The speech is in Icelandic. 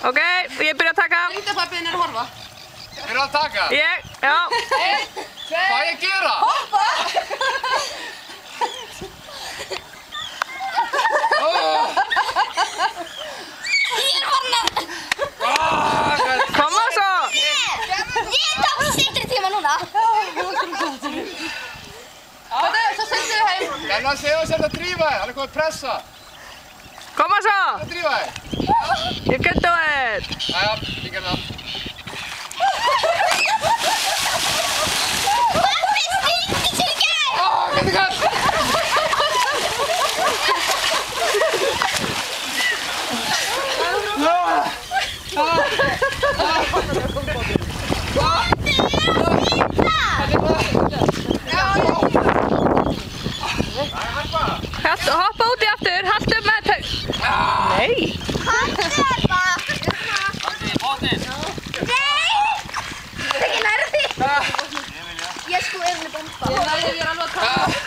Ok, ég byrja að taka. Ríkapappiðin er að horfa. Byrja að taka? Ég, já. Hvað ég gera? Hoppa! Ég er horna! Koma svo! Ég tók styttri tíma núna. Svo setjum við heim. En hann segja þess að drífa þig, hann er komið pressa. Koma svo! Það drífa þig. You can do it! Jæja, ég gerði það. Pappi stýtti sér ekki! Gæti gæt! Hoppa út í aftur, haltu upp með þau. Nei! Haltu þetta! Nei! Ekki nærði! Ég sko er henni bomba. Ég nærði þér alveg að taka.